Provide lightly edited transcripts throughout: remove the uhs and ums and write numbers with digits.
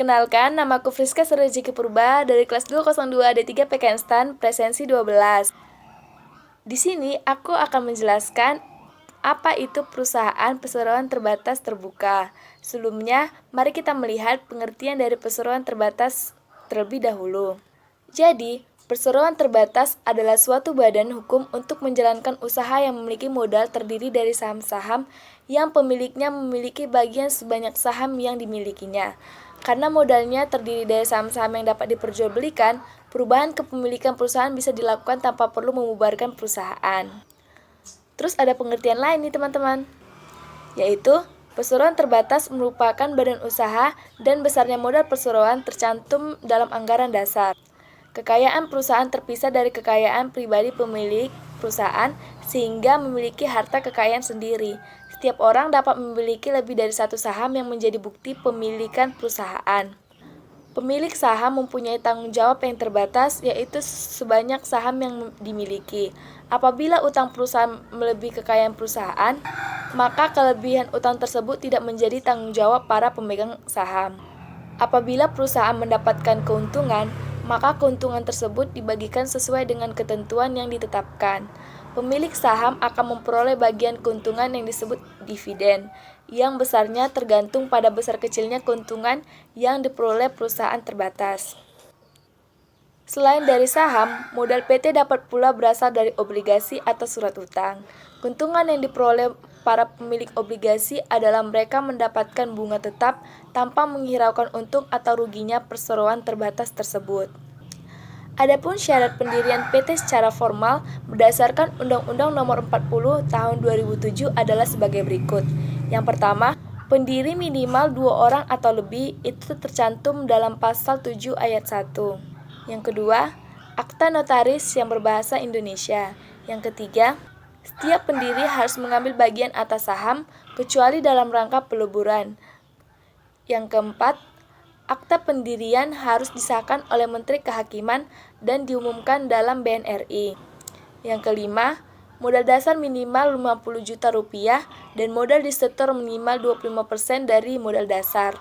Perkenalkan, namaku Friska Surajiki Purba dari kelas 202 D3 PKN STAN Presensi 12. Di sini aku akan menjelaskan apa itu perusahaan perseroan terbatas terbuka. Sebelumnya, mari kita melihat pengertian dari perseroan terbatas terlebih dahulu. Jadi, perseroan terbatas adalah suatu badan hukum untuk menjalankan usaha yang memiliki modal terdiri dari saham-saham yang pemiliknya memiliki bagian sebanyak saham yang dimilikinya. Karena modalnya terdiri dari saham-saham yang dapat diperjualbelikan, perubahan kepemilikan perusahaan bisa dilakukan tanpa perlu membubarkan perusahaan. Terus ada pengertian lain nih teman-teman, yaitu perseroan terbatas merupakan badan usaha dan besarnya modal perseroan tercantum dalam anggaran dasar. Kekayaan perusahaan terpisah dari kekayaan pribadi pemilik perusahaan sehingga memiliki harta kekayaan sendiri. Setiap orang dapat memiliki lebih dari satu saham yang menjadi bukti pemilikan perusahaan. Pemilik saham mempunyai tanggung jawab yang terbatas, yaitu sebanyak saham yang dimiliki. Apabila utang perusahaan melebihi kekayaan perusahaan, maka kelebihan utang tersebut tidak menjadi tanggung jawab para pemegang saham. Apabila perusahaan mendapatkan keuntungan, maka keuntungan tersebut dibagikan sesuai dengan ketentuan yang ditetapkan. Pemilik saham akan memperoleh bagian keuntungan yang disebut dividen, yang besarnya tergantung pada besar kecilnya keuntungan yang diperoleh perusahaan terbatas. Selain dari saham, modal PT dapat pula berasal dari obligasi atau surat utang. Keuntungan yang diperoleh para pemilik obligasi adalah mereka mendapatkan bunga tetap tanpa menghiraukan untung atau ruginya perseroan terbatas tersebut. Adapun syarat pendirian PT secara formal berdasarkan Undang-Undang Nomor 40 Tahun 2007 adalah sebagai berikut. Yang pertama, pendiri minimal 2 orang atau lebih itu tercantum dalam pasal 7 ayat 1. Yang kedua, akta notaris yang berbahasa Indonesia. Yang ketiga, setiap pendiri harus mengambil bagian atas saham kecuali dalam rangka peleburan. Yang keempat, akta pendirian harus disahkan oleh Menteri Kehakiman dan diumumkan dalam BNRI. Yang kelima, modal dasar minimal 50 juta rupiah dan modal disetor minimal 25% dari modal dasar.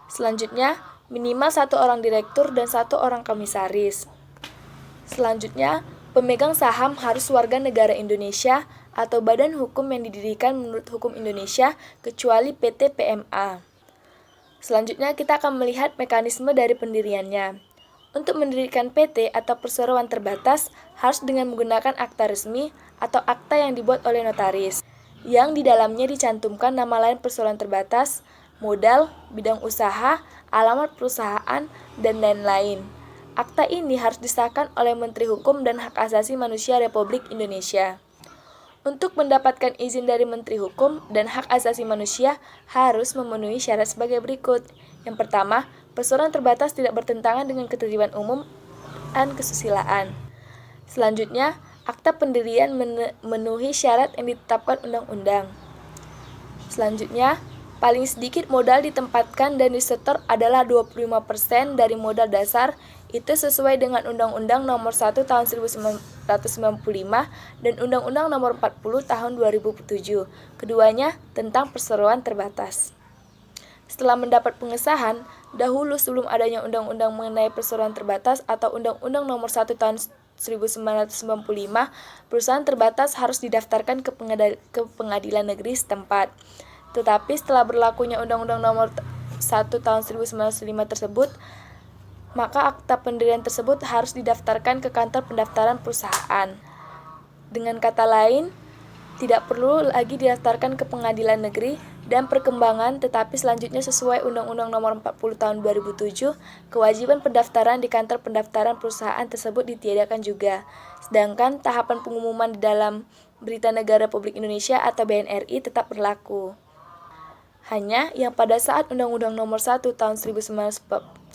Selanjutnya, minimal 1 orang direktur dan 1 orang komisaris. Selanjutnya, pemegang saham harus warga negara Indonesia atau badan hukum yang didirikan menurut hukum Indonesia kecuali PT PMA. Selanjutnya kita akan melihat mekanisme dari pendiriannya. Untuk mendirikan PT atau perseroan terbatas harus dengan menggunakan akta resmi atau akta yang dibuat oleh notaris, yang di dalamnya dicantumkan nama lain perseroan terbatas, modal, bidang usaha, alamat perusahaan, dan lain-lain. Akta ini harus disahkan oleh Menteri Hukum dan Hak Asasi Manusia Republik Indonesia. Untuk mendapatkan izin dari Menteri Hukum dan Hak Asasi Manusia harus memenuhi syarat sebagai berikut. Yang pertama, perseroan terbatas tidak bertentangan dengan ketertiban umum dan kesusilaan. Selanjutnya, akta pendirian memenuhi syarat yang ditetapkan undang-undang. Selanjutnya, paling sedikit modal ditempatkan dan disetor adalah 25% dari modal dasar, itu sesuai dengan Undang-Undang Nomor 1 Tahun 1995 dan Undang-Undang Nomor 40 Tahun 2007, keduanya tentang perseroan terbatas. Setelah mendapat pengesahan, dahulu sebelum adanya Undang-Undang mengenai perseroan terbatas atau Undang-Undang Nomor 1 Tahun 1995, perusahaan terbatas harus didaftarkan ke pengadilan negeri setempat. Tetapi setelah berlakunya Undang-Undang Nomor 1 Tahun 1995 tersebut, maka akta pendirian tersebut harus didaftarkan ke kantor pendaftaran perusahaan. Dengan kata lain, tidak perlu lagi didaftarkan ke pengadilan negeri dan perkembangan, tetapi selanjutnya sesuai Undang-Undang Nomor 40 Tahun 2007, kewajiban pendaftaran di kantor pendaftaran perusahaan tersebut ditiadakan juga. Sedangkan tahapan pengumuman di dalam Berita Negara Republik Indonesia atau BNRI tetap berlaku. Hanya yang pada saat Undang-Undang Nomor 1 Tahun 1995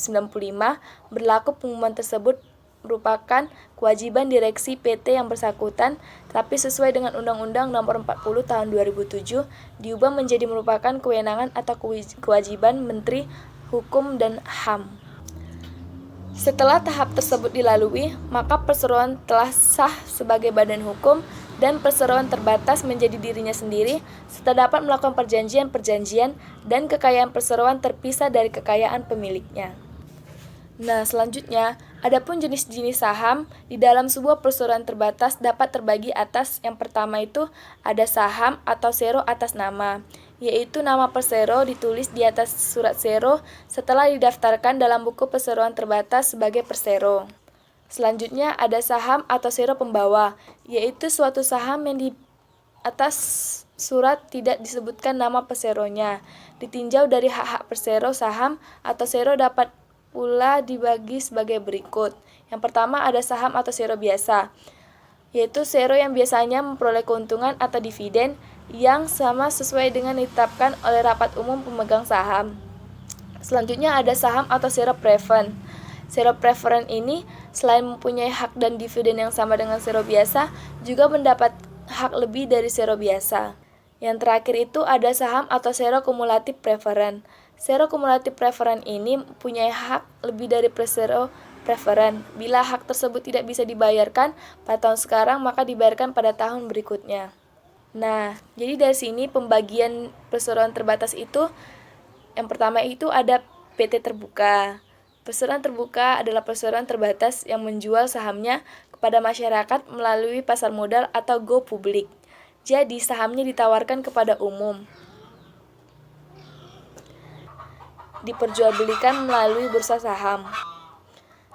berlaku, pengumuman tersebut merupakan kewajiban direksi PT yang bersangkutan, tapi sesuai dengan Undang-Undang Nomor 40 Tahun 2007 diubah menjadi merupakan kewenangan atau kewajiban Menteri Hukum dan HAM. Setelah tahap tersebut dilalui, maka perseroan telah sah sebagai badan hukum dan perseroan terbatas menjadi dirinya sendiri serta dapat melakukan perjanjian-perjanjian dan kekayaan perseroan terpisah dari kekayaan pemiliknya. Nah, selanjutnya, adapun jenis-jenis saham di dalam sebuah perseroan terbatas dapat terbagi atas. Yang pertama itu ada saham atau sero atas nama, yaitu nama persero ditulis di atas surat sero setelah didaftarkan dalam buku perseroan terbatas sebagai persero. Selanjutnya ada saham atau sero pembawa, yaitu suatu saham yang di atas surat tidak disebutkan nama perseronya. Ditinjau dari hak-hak persero saham atau sero dapat pula dibagi sebagai berikut. Yang pertama ada saham atau sero biasa, yaitu sero yang biasanya memperoleh keuntungan atau dividen yang sama sesuai dengan ditetapkan oleh rapat umum pemegang saham. Selanjutnya ada saham atau sero preferen. Sero preferen ini selain mempunyai hak dan dividen yang sama dengan sero biasa, juga mendapat hak lebih dari sero biasa. Yang terakhir itu ada saham atau sero kumulatif preferen. Sero kumulatif preferen ini mempunyai hak lebih dari sero preferen. Bila hak tersebut tidak bisa dibayarkan pada tahun sekarang, maka dibayarkan pada tahun berikutnya. Nah, jadi dari sini pembagian perseroan terbatas itu, yang pertama itu ada PT terbuka. Perseroan terbuka adalah perseroan terbatas yang menjual sahamnya kepada masyarakat melalui pasar modal atau go publik. Jadi sahamnya ditawarkan kepada umum, diperjualbelikan melalui bursa saham.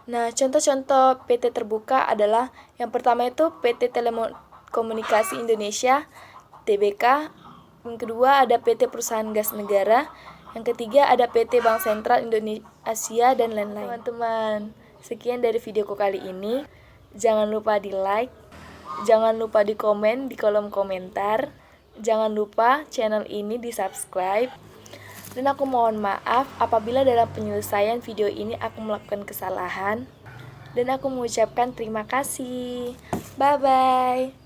Nah, contoh-contoh PT terbuka adalah yang pertama itu PT Telekomunikasi Indonesia, TBK. Yang kedua ada PT Perusahaan Gas Negara. Yang ketiga ada PT Bank Sentral Indonesia dan lain-lain. Teman-teman, sekian dari videoku kali ini. Jangan lupa di like, jangan lupa di komen di kolom komentar. Jangan lupa channel ini di subscribe. Dan aku mohon maaf apabila dalam penyelesaian video ini aku melakukan kesalahan. Dan aku mengucapkan terima kasih. Bye-bye.